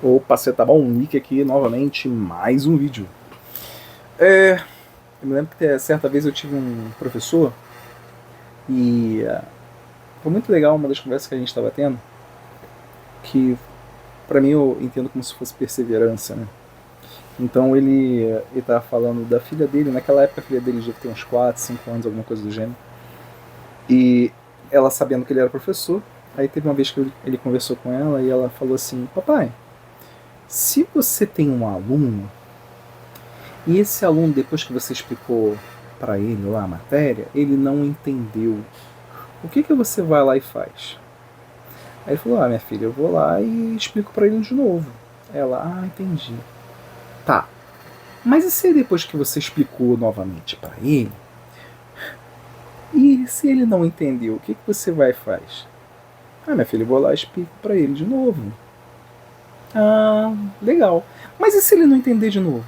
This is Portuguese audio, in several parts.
Opa, você tá bom? Nick aqui novamente, mais um vídeo. Eu me lembro que certa vez eu tive um professor e foi muito legal uma das conversas que a gente estava tendo, que pra mim eu entendo como se fosse perseverança, né? Então ele tava falando da filha dele, naquela época a filha dele já tem uns 4, 5 anos, alguma coisa do gênero. E ela sabendo que ele era professor, aí teve uma vez que ele conversou com ela e ela falou assim: papai, se você tem um aluno e esse aluno, depois que você explicou para ele lá a matéria, ele não entendeu, o que você vai lá e faz? Aí ele falou: minha filha, eu vou lá e explico para ele de novo. Ela: entendi. Tá, mas e se depois que você explicou novamente para ele, e se ele não entendeu, o que você vai e faz? Minha filha, eu vou lá e explico para ele de novo. Legal. Mas e se ele não entender de novo?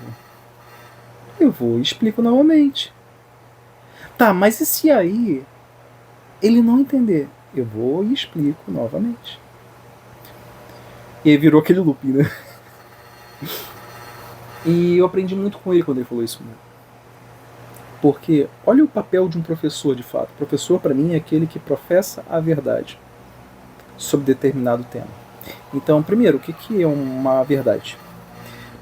Eu vou e explico novamente. Tá, mas e se aí ele não entender? Eu vou e explico novamente. E aí virou aquele looping, né? E eu aprendi muito com ele quando ele falou isso. Porque olha o papel de um professor de fato. O professor, para mim, é aquele que professa a verdade sobre determinado tema. Então, primeiro, o que é uma verdade?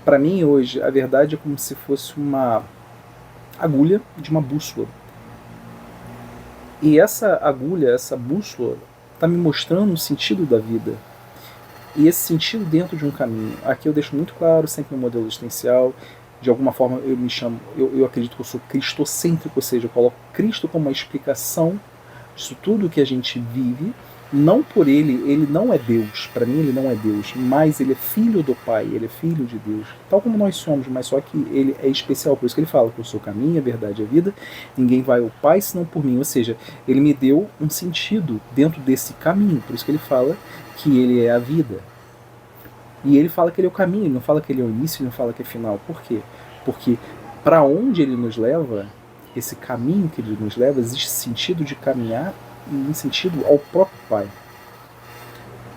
Para mim, hoje, a verdade é como se fosse uma agulha de uma bússola. E essa agulha, essa bússola, está me mostrando o sentido da vida. E esse sentido dentro de um caminho. Aqui eu deixo muito claro, sempre no modelo existencial. De alguma forma eu me chamo, eu acredito que eu sou cristocêntrico, ou seja, eu coloco Cristo como uma explicação disso tudo que a gente vive. Não por ele não é Deus, para mim ele não é Deus, mas ele é filho do Pai, ele é filho de Deus, tal como nós somos, mas só que ele é especial, por isso que ele fala que eu sou o caminho, a verdade e a vida, ninguém vai ao Pai senão por mim, ou seja, ele me deu um sentido dentro desse caminho, por isso que ele fala que ele é a vida. E ele fala que ele é o caminho, ele não fala que ele é o início, ele não fala que é final. Por quê? Porque para onde ele nos leva, esse caminho que ele nos leva, existe sentido de caminhar em sentido ao próprio Pai.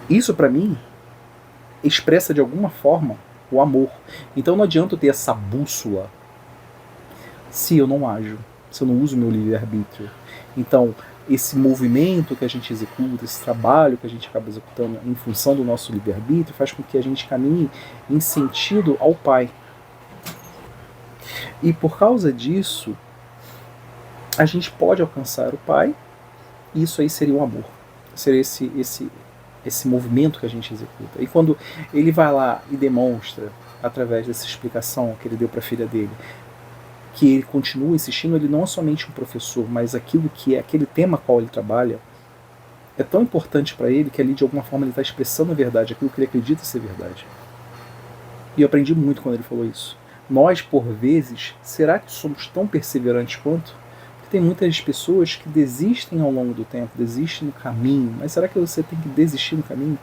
Isso para mim expressa de alguma forma o amor. Então não adianta eu ter essa bússola se eu não ajo, se eu não uso o meu livre-arbítrio. Então esse movimento que a gente executa, esse trabalho que a gente acaba executando em função do nosso livre-arbítrio, faz com que a gente caminhe em sentido ao Pai. E por causa disso, a gente pode alcançar o Pai, e isso aí seria o amor. Seria esse movimento que a gente executa. E quando ele vai lá e demonstra, através dessa explicação que ele deu para a filha dele, que ele continua insistindo, ele não é somente um professor, mas aquilo que é aquele tema qual ele trabalha, é tão importante para ele que ali de alguma forma ele está expressando a verdade, aquilo que ele acredita ser verdade. E eu aprendi muito quando ele falou isso. Nós, por vezes, será que somos tão perseverantes quanto? Porque tem muitas pessoas que desistem ao longo do tempo, desistem no caminho, mas será que você tem que desistir no caminho?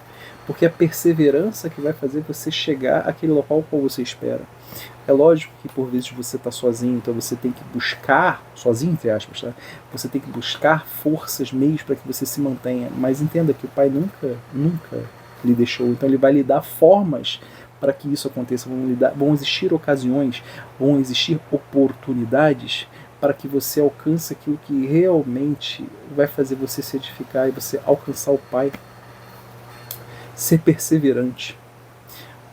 Porque é a perseverança que vai fazer você chegar àquele local qual você espera. É lógico que por vezes você está sozinho, então você tem que buscar, sozinho entre aspas, tá? Você tem que buscar forças, meios para que você se mantenha, mas entenda que o Pai nunca lhe deixou, então ele vai lhe dar formas para que isso aconteça, vão existir ocasiões, vão existir oportunidades para que você alcance aquilo que realmente vai fazer você se edificar e você alcançar o Pai. Ser perseverante.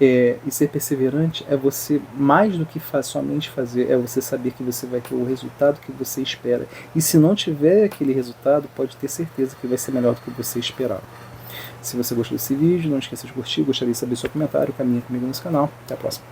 E ser perseverante é você, mais do que somente fazer, é você saber que você vai ter o resultado que você espera. E se não tiver aquele resultado, pode ter certeza que vai ser melhor do que você esperava. Se você gostou desse vídeo, não esqueça de curtir, gostaria de saber seu comentário, caminha comigo nesse canal. Até a próxima.